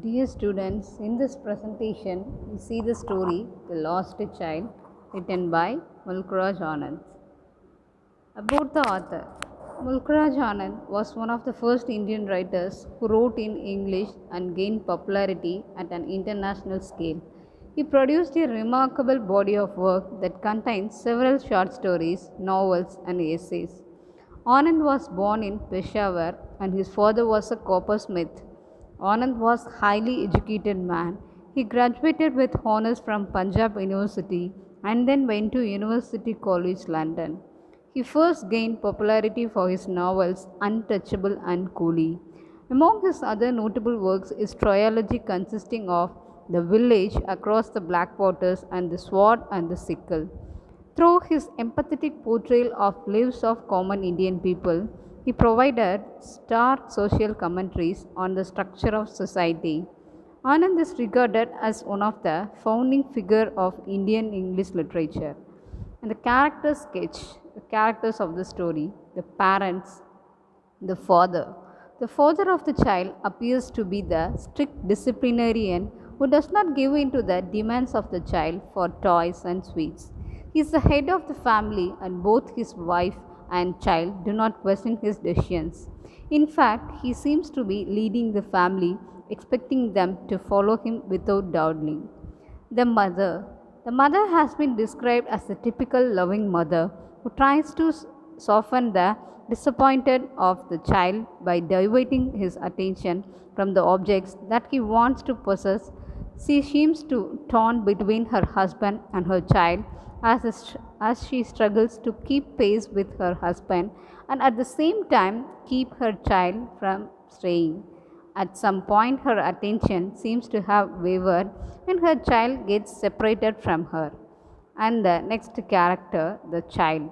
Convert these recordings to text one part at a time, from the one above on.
Dear students, in this presentation, we see the story The Lost Child, written by Mulkraj Anand. About the author, Mulkraj Anand was one of the first Indian writers who wrote in English and gained popularity at an international scale. He produced a remarkable body of work that contains several short stories, novels, and essays. Anand was born in Peshawar and his father was a coppersmith. Anand was a highly educated man. He graduated with honours from Punjab University and then went to University College London. He first gained popularity for his novels Untouchable and Coolie. Among his other notable works is trilogy consisting of The Village, Across the Black Waters, and The Sword and the Sickle. Through his empathetic portrayal of lives of common Indian people, he provided stark social commentaries on the structure of society. Anand is regarded as one of the founding figures of Indian English literature. And the character sketch, the characters of the story, the parents, the father. The father of the child appears to be the strict disciplinarian who does not give in to the demands of the child for toys and sweets. He is the head of the family, and both his wife and child do not question his decisions. In fact, he seems to be leading the family, expecting them to follow him without doubting. The mother. The mother has been described as a typical loving mother who tries to soften the disappointed of the child by diverting his attention from the objects that he wants to possess. She seems to torn between her husband and her child as she struggles to keep pace with her husband and at the same time keep her child from straying. At some point, her attention seems to have wavered when her child gets separated from her. And the next character, the child.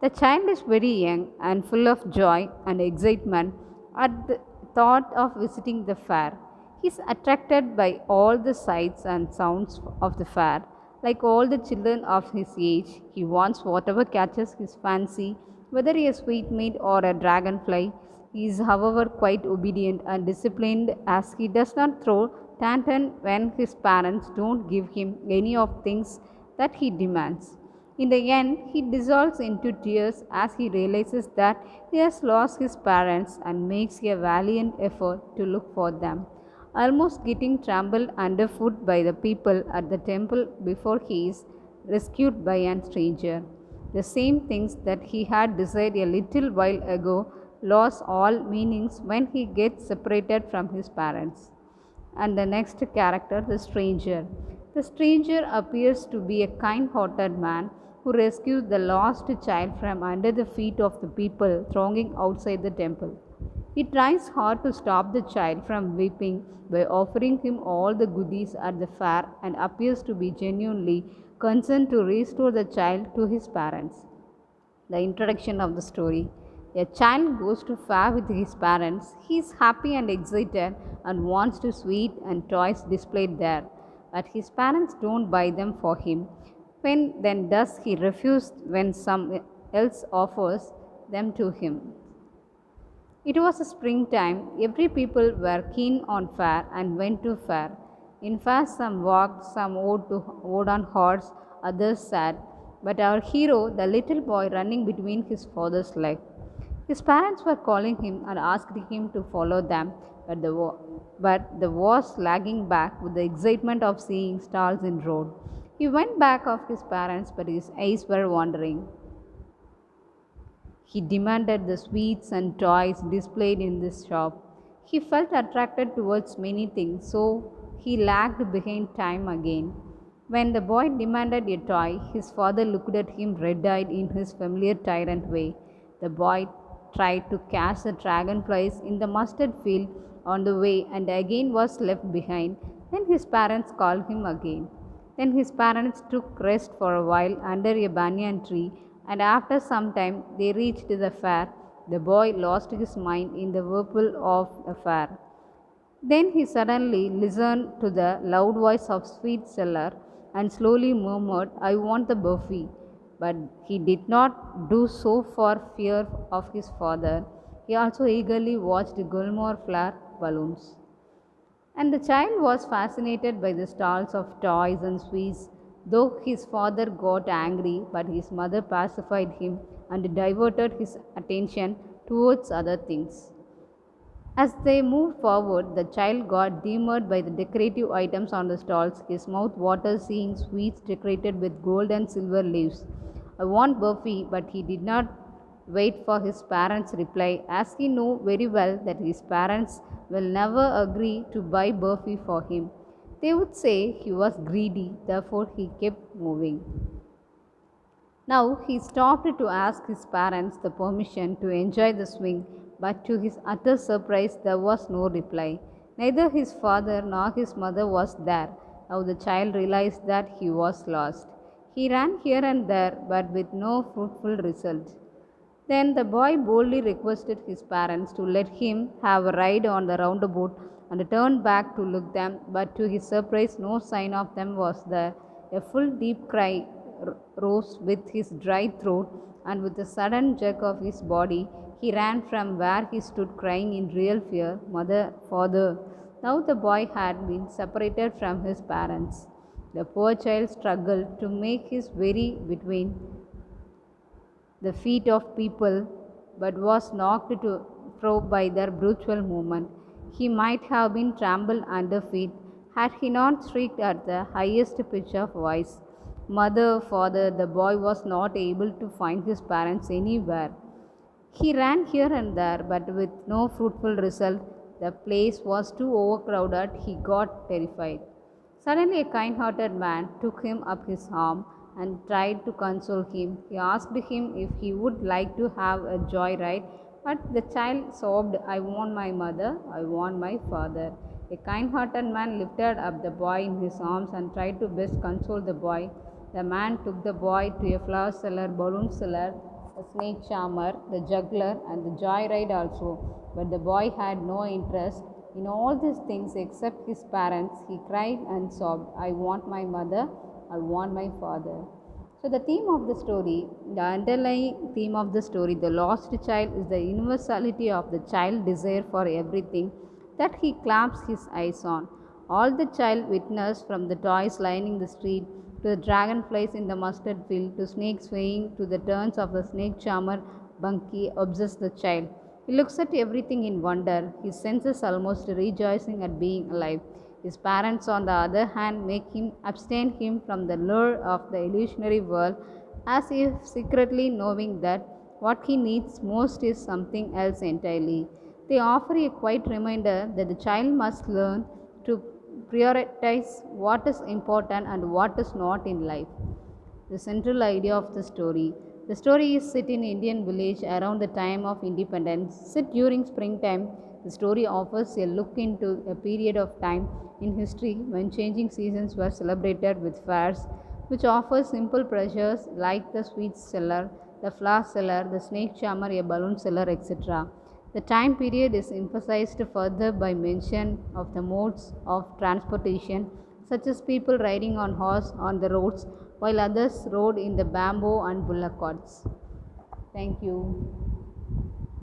The child is very young and full of joy and excitement at the thought of visiting the fair. He is attracted by all the sights and sounds of the fair. Like all the children of his age, he wants whatever catches his fancy, whether a sweetmeat or a dragonfly. He is, however, quite obedient and disciplined as he does not throw tantrum when his parents don't give him any of things that he demands. In the end, he dissolves into tears as he realizes that he has lost his parents and makes a valiant effort to look for them, almost getting trampled underfoot by the people at the temple before he is rescued by a stranger. The same things that he had desired a little while ago lost all meanings when he gets separated from his parents. And the next character, the stranger. The stranger appears to be a kind hearted man who rescues the lost child from under the feet of the people thronging outside the temple. He tries hard to stop the child from weeping by offering him all the goodies at the fair and appears to be genuinely concerned to restore the child to his parents. The introduction of the story. A child goes to fair with his parents. He is happy and excited and wants to sweet and toys displayed there. But his parents don't buy them for him. When then does he refuse when some else offers them to him? It was a springtime. Every people were keen on fair and went to fair. In fair, some walked, some rode on horse, others sat. But our hero, the little boy running between his father's legs. His parents were calling him and asking him to follow them, but the was lagging back with the excitement of seeing stalls in road. He went back of his parents, but his eyes were wandering. He demanded the sweets and toys displayed in this shop. He felt attracted towards many things, so he lagged behind time again. When the boy demanded a toy, his father looked at him red eyed in his familiar tyrant way. The boy tried to catch the dragonflies in the mustard field on the way and again was left behind. Then his parents called him again. Then his parents took rest for a while under a banyan tree, and after some time they reached the fair. The boy lost his mind in the whirlpool of the fair. Then he suddenly listened to the loud voice of sweet seller and slowly murmured, I want the buffy. But he did not do so for fear of his father. He also eagerly watched Gulmore flower balloons. And the child was fascinated by the stalls of toys and sweets, though his father got angry, but his mother pacified him and diverted his attention towards other things. As they moved forward, the child got deterred by the decorative items on the stalls, his mouth watered seeing sweets decorated with gold and silver leaves. I want Buffy, but he did not wait for his parents' reply, as he knew very well that his parents will never agree to buy Buffy for him. They would say he was greedy, therefore he kept moving. Now he stopped to ask his parents the permission to enjoy the swing, but to his utter surprise, there was no reply. Neither his father nor his mother was there. Now the child realized that he was lost. He ran here and there, but with no fruitful result. Then the boy boldly requested his parents to let him have a ride on the roundabout and turned back to look them, but to his surprise, no sign of them was there. A full deep cry rose with his dry throat, and with a sudden jerk of his body, he ran from where he stood crying in real fear, Mother, Father. Now the boy had been separated from his parents. The poor child struggled to make his way between the feet of people, but was knocked to fro by their brutal movement. He might have been trampled under feet had he not shrieked at the highest pitch of voice. Mother, father, the boy was not able to find his parents anywhere. He ran here and there, but with no fruitful result. The place was too overcrowded. He got terrified. Suddenly, a kind hearted man took him up his arm and tried to console him. He asked him if he would like to have a joyride, but the child sobbed, I want my mother, I want my father. A kind hearted man lifted up the boy in his arms and tried to best console the boy. The man took the boy to a flower seller, balloon seller, a snake charmer, the juggler, and the joyride also. But the boy had no interest in all these things except his parents. He cried and sobbed, I want my mother, I want my father. So, the theme of the story, the underlying theme of the story, the lost child, is the universality of the child desire for everything that he claps his eyes on. All the child witnessed, from the toys lining the street to the dragonflies in the mustard field to snakes swaying to the turns of the snake charmer Bunky, obsess the child. He looks at everything in wonder, his senses almost rejoicing at being alive. His parents, on the other hand, make him abstain him from the lure of the illusionary world, as if secretly knowing that what he needs most is something else entirely. They offer a quiet reminder that the child must learn to prioritize what is important and what is not in life. The central idea of the story. The story is set in Indian village around the time of independence. Set during springtime, the story offers a look into a period of time in history when changing seasons were celebrated with fairs, which offer simple pleasures like the sweet seller, the flower seller, the snake charmer, a balloon seller, etc. The time period is emphasized further by mention of the modes of transportation, such as people riding on horse on the roads, while others rode in the bamboo and bullock carts. Thank you.